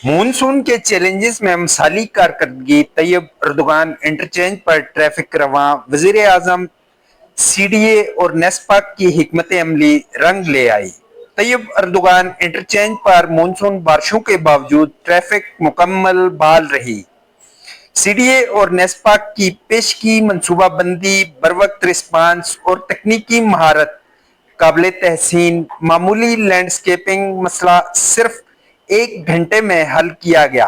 Monsoon के challenges में मिसाली कारकर्दगी, तैयब अर्दोगान इंटरचेंज पर ट्रैफिक रवां, वजीर आजम सीडीए और नेस्पाक की हिकमत अमली रंग ले आई। तैयब अर्दोगान इंटरचेंज पर मॉनसून बारिशों के बावजूद ट्रैफिक मुकम्मल बहाल रही। सीडीए और नेस्पाक की पेश की मनसूबाबंदी, बरवक्त रिस्पांस और तकनीकी महारत काबिल तहसीन। मामूली लैंडस्केपिंग मसला सिर्फ 1 घंटे में हल किया गया।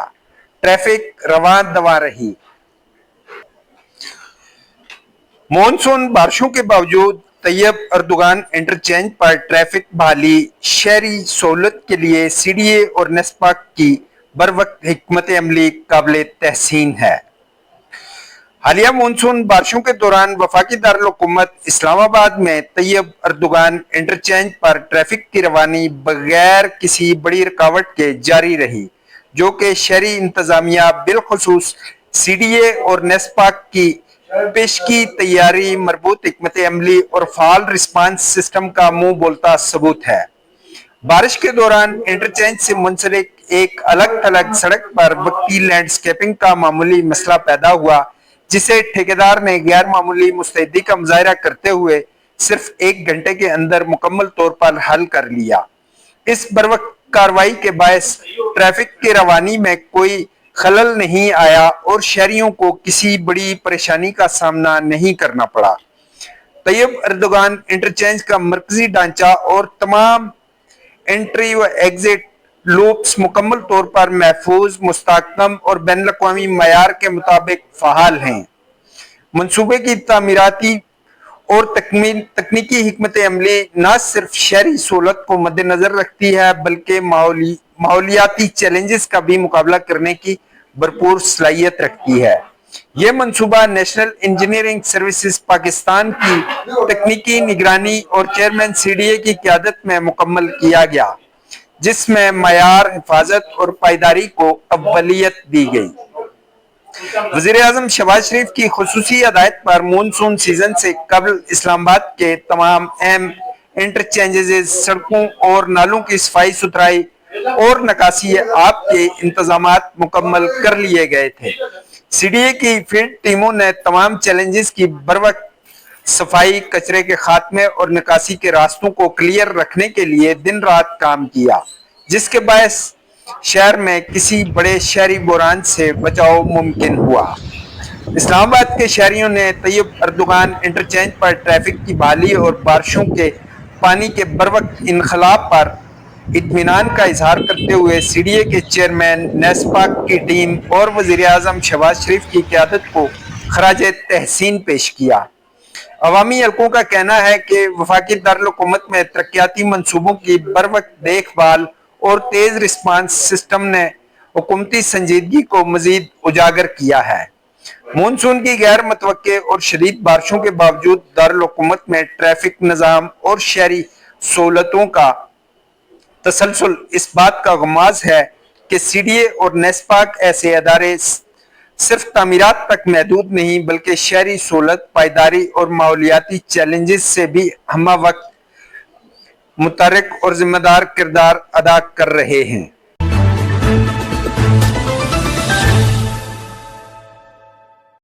ट्रैफिक रवां दवा रही। मॉनसून बारिशों के बावजूद तैयब अर्दोगान इंटरचेंज पर ट्रैफिक बहाली शहरी सहूलत के लिए सीडीए और नेस्पाक की बरवक्त हिकमत अमली काबिल तहसीन है। हालिया मॉनसून बारिशों के दौरान वफाकी दारुल हुकूमत इस्लामाबाद में तैयब अर्दोगान इंटरचेंज पर ट्रैफिक की रवानी बगैर किसी बड़ी रुकावट के जारी रही, जो कि शहरी इंतजामिया बिलखुसूस सीडीए और नेस्पाक की पेशगी तैयारी, मरबूत हिकमत अमली और फाल रिस्पांस सिस्टम का मुंह बोलता सबूत है। बारिश के दौरान इंटरचेंज से मुंसलिक एक अलग थलग सड़क पर वक्ती लैंडस्केपिंग का मामूली मसला पैदा हुआ, जिसे ठेकेदार ने गैर मामूली मुस्तैदी का मुजाहरा करते हुए सिर्फ 1 घंटे के अंदर मुकम्मल तौर पर हल कर लिया। इस बरवक्त कार्रवाई के बायस ट्रैफिक की रवानी में कोई खलल नहीं आया और शहरियों को किसी बड़ी परेशानी का सामना नहीं करना पड़ा। तैयब अर्दोगान इंटरचेंज का मरकजी ढांचा और तमाम एंट्री व एग्जिट लूप्स मुकम्मल तौर पर महफूज, मुस्तहकम और बैनुल अक़वामी मयार के मुताबिक फ़आल हैं। मंसूबे की तामीराती और तकनीकी हिकमत अमली न सिर्फ शहरी सहूलत को मद्देनजर रखती है, बल्कि माहौलियाती चैलेंजेस का भी मुकाबला करने की भरपूर सलाहियत रखती है। यह मंसूबा नेशनल इंजीनियरिंग सर्विसेज पाकिस्तान की तकनीकी निगरानी और चेयरमैन सीडीए की क़यादत में मुकम्मल किया गया, जिसमें मयार, हिफाजत और पायदारी को अव्वलियत दी गई। वज़ीर आज़म शहबाज शरीफ की खुसूसी हदायत पर मानसून सीजन से कबल इस्लामाबाद के तमाम अहम इंटरचेंजेस, सड़कों और नालों की सफाई सुथराई और निकासी आब के इंतजामात मुकम्मल कर लिए गए थे। सीडीए की फील्ड टीमों ने तमाम चैलेंजेस की बरवक्त सफाई, कचरे के खात्मे और निकासी के रास्तों को क्लियर रखने के लिए दिन रात काम किया, जिसके बायस शहर में किसी बड़े शहरी बुरान से बचाव मुमकिन हुआ। इस्लामाबाद के शहरियों ने तैयब अर्दोगान इंटरचेंज पर ट्रैफिक की बहाली और बारिशों के पानी के बरवक्त इनखला पर इत्मीनान का इजहार करते हुए सीडीए के चेयरमैन, नेस्पाक की टीम और वज़ीर आज़म शहबाज शरीफ की क़यादत को खराज तहसीन पेश किया। अवामी हल्कों का कहना है कि वफाकी दारुल हुकूमत में तरक्याती मंसूबों की बरवक्त देखभाल और तेज रिस्पांस सिस्टम ने हुकूमती संजीदगी को मजीद उजागर किया है। मानसून की गैर मुतवक्के और शदीद बारिशों के बावजूद दारुल हुकूमत में ट्रैफिक निज़ाम और शहरी सहूलतों का तसलसल इस बात का गमाज है कि सीडीए और नेस्पाक ऐसे अदारे सिर्फ तामीरात तक महदूद नहीं, बल्कि शहरी सहूलत, पायदारी और माहौलियाती चैलेंजेस से भी हमा वक्त मुतहर्रिक और जिम्मेदार किरदार अदा कर रहे हैं।